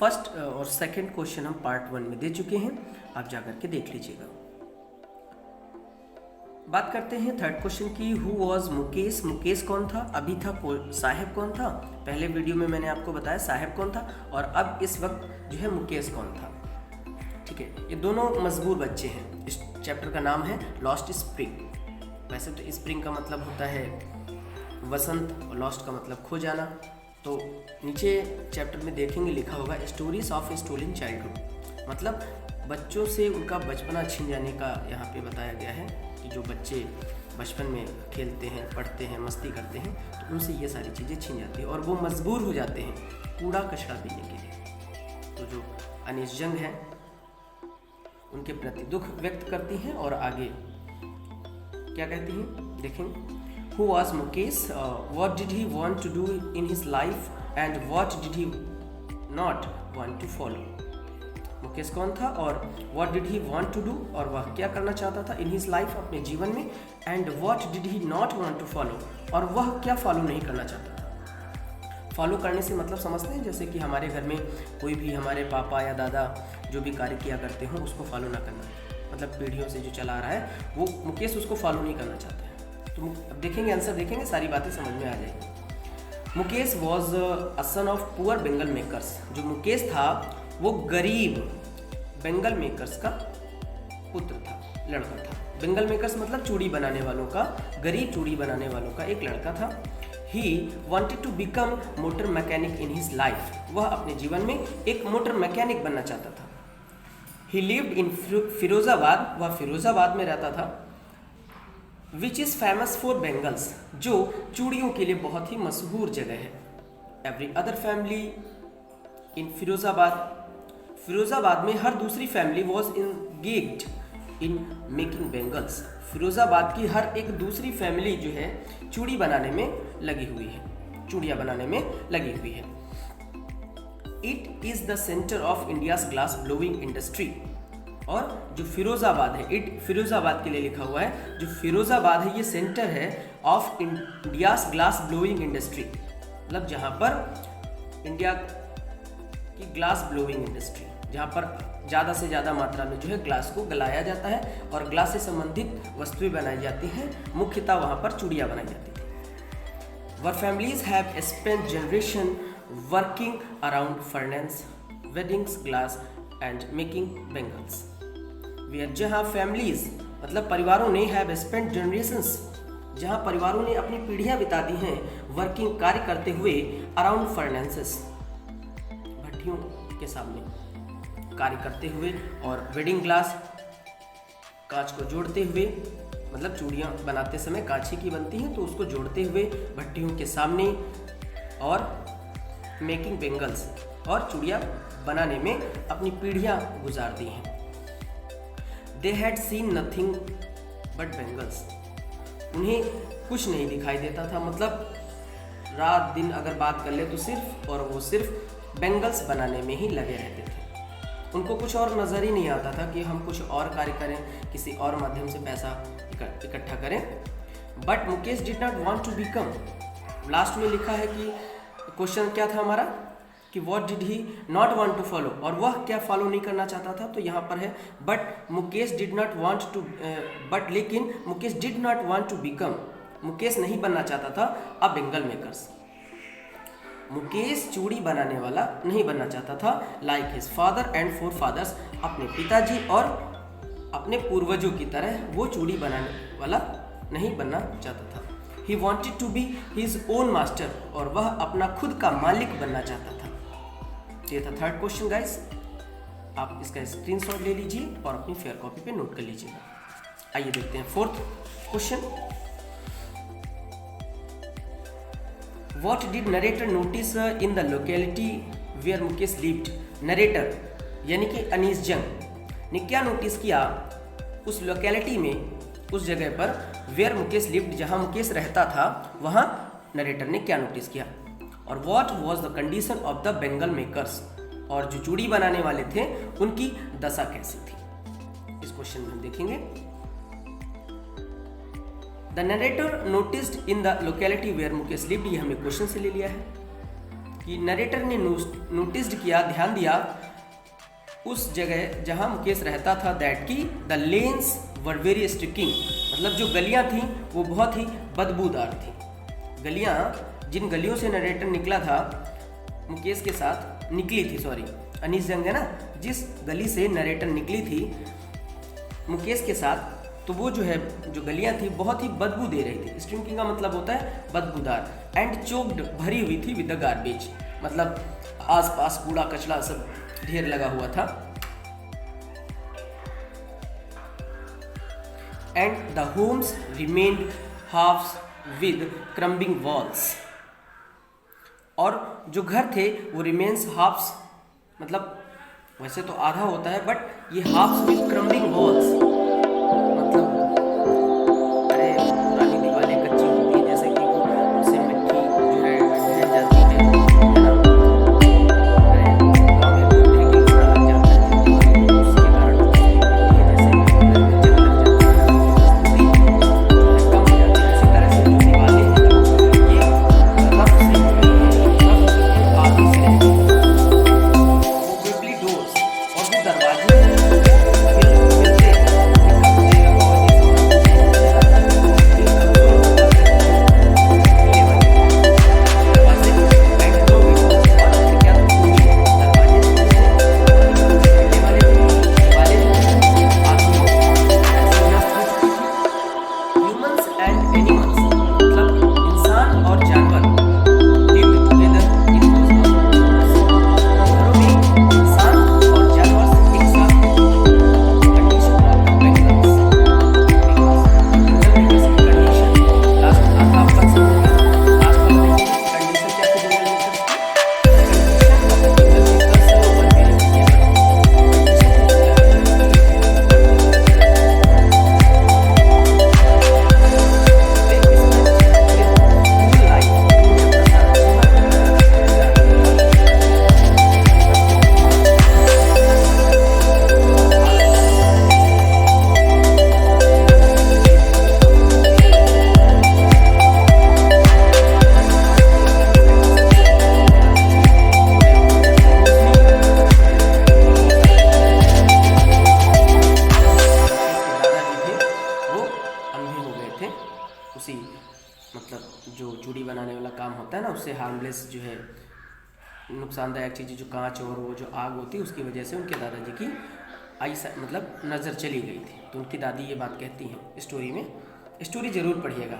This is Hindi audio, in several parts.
फर्स्ट और सेकंड क्वेश्चन हम पार्ट 1 में दे चुके हैं, आप जाकर के देख लीजिएगा। बात करते हैं थर्ड क्वेश्चन की। Who was Mukesh? मुकेश कौन था? अभी था साहेब कौन था? पहले वीडियो में मैंने आपको बताया साहेब कौन था, और अब इस वक्त जो है मुकेश कौन था। ठीक है, ये दोनों मजबूर बच्चे हैं। इस चैप्टर का नाम है लॉस्ट स्प्रिंग। वैसे तो स्प्रिंग का मतलब होता है वसंत और लॉस्ट का मतलब खो जाना। तो नीचे चैप्टर में देखेंगे लिखा होगा stories of a stolen childhood, मतलब बच्चों से उनका बचपना छीन जाने का यहाँ पे बताया गया है कि जो बच्चे बचपन में खेलते हैं, पढ़ते हैं, मस्ती करते हैं, तो उनसे ये सारी चीज़ें छीन जाती हैं और वो मजबूर हो जाते हैं कूड़ा कचरा पीने के लिए। तो जो अनीस जंग है उनके प्रति दुख व्यक्त करती हैं और आगे क्या कहती हैं देखेंगे। Who was Mukesh? What did he want to do in his life and what did he not want to follow? Mukesh कौन था और what did he want to do, और वह क्या करना चाहता था in his life अपने जीवन में, and what did he not want to follow, और वह क्या फॉलो नहीं करना चाहता था। फॉलो करने से मतलब समझते हैं जैसे कि हमारे घर में कोई भी हमारे पापा या दादा जो भी कार्य किया करते हो उसको फॉलो ना करना, मतलब पीढ़ियों से जो चला आ रहा है वो मुकेश उसको फॉलो नहीं करना चाहते हैं। तो अब देखेंगे, आंसर देखेंगे, सारी बातें समझ में आ जाएगी। Mukesh was a son of poor Bengal makers. जो मुकेश था वो गरीब बेंगल मेकर्स का पुत्र था, लड़का था। बेंगल मेकर्स मतलब चूड़ी बनाने वालों का, गरीब चूड़ी बनाने वालों का एक लड़का था। He wanted to become motor mechanic in his life. वह अपने जीवन में एक मोटर मैकेनिक बनना चाहता था। He lived in Firozabad. वह फिरोजाबाद में रहता था। Which is famous for bangles, जो चूड़ियों के लिए बहुत ही मशहूर जगह है। Every other family in Firozabad में हर दूसरी family was engaged in making bangles. Firozabad की हर एक दूसरी फैमिली जो है चूड़ी बनाने में लगी हुई है, चूड़ियाँ बनाने में लगी हुई है। It is the centre of India's glass blowing industry. और जो फिरोजाबाद है, इट फिरोजाबाद के लिए लिखा हुआ है, जो फिरोजाबाद है ये सेंटर है of India's glass blowing industry, मतलब जहाँ पर इंडिया की ग्लास ब्लोइंग इंडस्ट्री, जहाँ पर ज़्यादा से ज़्यादा मात्रा में जो है ग्लास को गलाया जाता है और ग्लास से संबंधित वस्तुएं बनाई जाती हैं। मुख्यतः वहाँ पर चूड़ियाँ बनाई जाती थी। Where families have spent generation working around furnace, weddings, glass and making bangles. जहाँ फैमिलीज मतलब परिवारों ने हैव स्पेंट जनरेशंस, जहाँ परिवारों ने अपनी पीढ़ियाँ बिता दी हैं वर्किंग कार्य करते हुए अराउंड फर्नेसेस, भट्टियों के सामने कार्य करते हुए, और वेडिंग ग्लास कांच को जोड़ते हुए, मतलब चूड़ियाँ बनाते समय कांच ही की बनती हैं तो उसको जोड़ते हुए भट्टियों के सामने, और मेकिंग बेंगल्स और चूड़ियाँ बनाने में अपनी पीढ़ियाँ गुजार दी हैं। They had seen nothing but bangles. उन्हें कुछ नहीं दिखाई देता था, मतलब रात दिन अगर बात कर ले तो सिर्फ और वो सिर्फ बेंगल्स बनाने में ही लगे रहते थे। उनको कुछ और नज़र ही नहीं आता था कि हम कुछ और कार्य करें, किसी और माध्यम से पैसा इकट्ठा करें। But Mukesh did not want to become, last में लिखा है कि क्वेश्चन क्या था हमारा कि what did he not want to follow, और वह क्या फॉलो नहीं करना चाहता था। तो यहाँ पर है but Mukesh did not want to, but लेकिन Mukesh did not want to become, Mukesh नहीं बनना चाहता था अ बेंगल मेकर्स। मुकेश चूड़ी बनाने वाला नहीं बनना चाहता था, like his father and forefathers, अपने पिताजी और अपने पूर्वजों की तरह वो चूड़ी बनाने वाला नहीं बनना चाहता था। He wanted to be his own master, और वह अपना खुद का मालिक बनना चाहता था। ये था थर्ड क्वेश्चन गाइस, आप इसका स्क्रीनशॉट ले लीजिए और अपनी फेयर कॉपी पे नोट कर लीजिएगा। आइए देखते हैं fourth question. What did narrator notice in the locality where Mukesh lived? Narrator यानी कि अनीस जंग ने क्या नोटिस किया उस लोकेलिटी में, उस जगह पर वेयर मुकेश लिव्ड, जहां मुकेश रहता था, वहां नरेटर ने क्या नोटिस किया। और what was the condition of the Bengal makers, और जो चूड़ी बनाने वाले थे उनकी दशा कैसी थी, इस क्वेश्चन में हम देखेंगे। The narrator noticed in the locality where Mukesh lived, ये हमने क्वेश्चन से ले लिया है। कि नरेटर ने नोटिस्ड किया, ध्यान दिया उस जगह जहां मुकेश रहता था, दैट की the lens were very sticking, मतलब जो गलियां थी वो बहुत ही बदबूदार थी। गलियां, जिन गलियों से नरेटर निकला था मुकेश के साथ, निकली थी, सॉरी अनीस जंग है ना, जिस गली से नरेटर निकली थी मुकेश के साथ, तो वो जो है जो गलियां थी बहुत ही बदबू दे रही थी। स्टिंकिंग का मतलब होता है बदबूदार। एंड चोक्ड, भरी हुई थी विद द गार्बेज, मतलब आसपास कूड़ा कचरा सब ढेर लगा हुआ था। And the homes remained halves with crumbling walls, और जो घर थे वो रिमेन्स हाफ्स, मतलब वैसे तो आधा होता है बट ये हाफ्स विद क्रम्बिंग वॉल्स, मतलब अरे पुरानी दीवारें कच्ची होती है जैसे कि उनसे मिट्टी जो है ढह जाती है ना, अरे गाँव में बोलते हैं कि कूड़ा लग जाता है, उसके कारण जैसे जंग लग जाती है, कम हो जाती है। इसी तरह से जो दीवारें हैं ये रफ से आदि से डोर्स, और जो दरवाजे उसी मतलब जो चूड़ी बनाने वाला काम होता है ना, उससे हार्मलेस जो है नुकसानदायक चीज़ें, जो कांच और वो जो आग होती है उसकी वजह से उनके दादाजी की आई मतलब नज़र चली गई थी। तो उनकी दादी ये बात कहती हैं स्टोरी में, स्टोरी ज़रूर पढ़िएगा।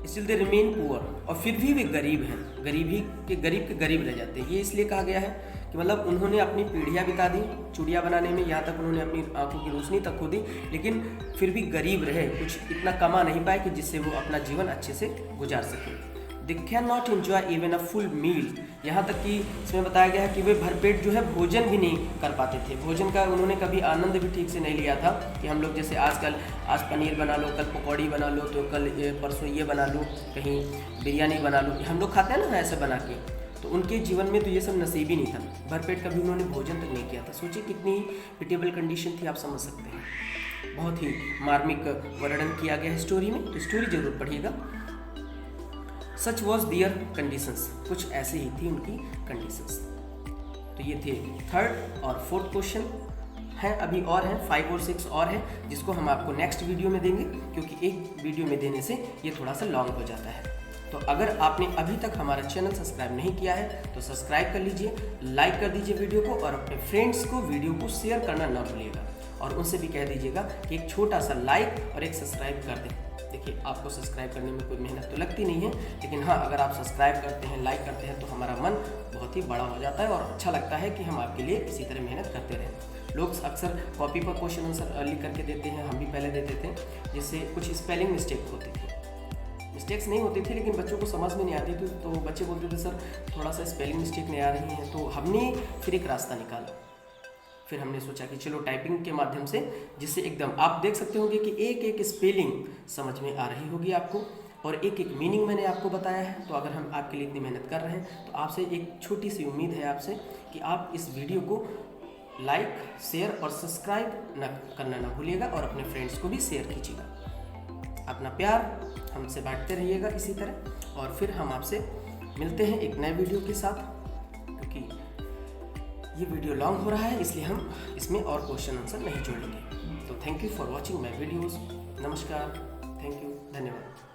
स्टिल दे रिमेन पुअर, और फिर भी वे गरीब हैं, गरीब के गरीब रह जाते हैं। ये इसलिए कहा गया है कि मतलब उन्होंने अपनी पीढ़ियाँ बिता दी चूड़ियाँ बनाने में, यहाँ तक उन्होंने अपनी आंखों की रोशनी तक खो दी, लेकिन फिर भी गरीब रहे, कुछ इतना कमा नहीं पाए कि जिससे वो अपना जीवन अच्छे से गुजार सके। They can not enjoy even a full meal, यहाँ तक कि इसमें बताया गया है कि वे भरपेट जो है भोजन भी नहीं कर पाते थे। भोजन का उन्होंने कभी आनंद भी ठीक से नहीं लिया था कि हम लोग जैसे आजकल आज पनीर बना लो, कल पकौड़ी बना लो, तो कल परसों ये बना लो, कहीं बिरयानी बना लो, हम लोग खाते हैं ना ऐसे बना के। तो उनके जीवन में तो ये सब नसीब ही नहीं था, भरपेट कभी उन्होंने भोजन तक नहीं किया था। सोचिए कितनी पिटेबल कंडीशन थी, आप समझ सकते हैं। बहुत ही मार्मिक वर्णन किया गया है स्टोरी में, तो स्टोरी जरूर पढ़िएगा। सच वॉज दियर कंडीशंस, कुछ ऐसे ही थी उनकी कंडीशंस। तो ये थे थर्ड और फोर्थ क्वेश्चन हैं, अभी और हैं 5 और 6 और हैं, जिसको हम आपको नेक्स्ट वीडियो में देंगे, क्योंकि एक वीडियो में देने से ये थोड़ा सा लॉन्ग हो जाता है। तो अगर आपने अभी तक हमारा चैनल सब्सक्राइब नहीं किया है तो सब्सक्राइब कर लीजिए, लाइक कर दीजिए वीडियो को, और अपने फ्रेंड्स को वीडियो को शेयर करना ना भूलिएगा, और उनसे भी कह दीजिएगा कि एक छोटा सा लाइक और एक सब्सक्राइब कर दें। देखिए, आपको सब्सक्राइब करने में कोई मेहनत तो लगती नहीं है, लेकिन हाँ, अगर आप सब्सक्राइब करते हैं, लाइक करते हैं, तो हमारा मन बहुत ही बड़ा हो जाता है और अच्छा लगता है कि हम आपके लिए इसी तरह मेहनत करते रहें। लोग अक्सर कॉपी पर क्वेश्चन आंसर लिख करके देते हैं, हम भी पहले देते थे, जिससे कुछ स्पेलिंग मिस्टेक होती थी। मिस्टेक्स नहीं होती थी, लेकिन बच्चों को समझ में नहीं आती थी, तो बच्चे बोलते थे सर थोड़ा सा स्पेलिंग मिस्टेक नहीं आ रही है। तो हमने फिर एक रास्ता निकाला, फिर हमने सोचा कि चलो टाइपिंग के माध्यम से, जिससे एकदम आप देख सकते होंगे कि एक एक स्पेलिंग समझ में आ रही होगी आपको, और एक एक मीनिंग मैंने आपको बताया है। तो अगर हम आपके लिए इतनी मेहनत कर रहे हैं, तो आपसे एक छोटी सी उम्मीद है आपसे कि आप इस वीडियो को लाइक, शेयर और सब्सक्राइब करना ना भूलिएगा, और अपने फ्रेंड्स को भी शेयर कीजिएगा। अपना प्यार हमसे बांटते रहिएगा इसी तरह, और फिर हम आपसे मिलते हैं एक नए वीडियो के साथ, क्योंकि ये वीडियो लॉन्ग हो रहा है इसलिए हम इसमें और क्वेश्चन आंसर नहीं जोड़ेंगे। तो thank you for watching my videos. नमस्कार, थैंक यू, धन्यवाद।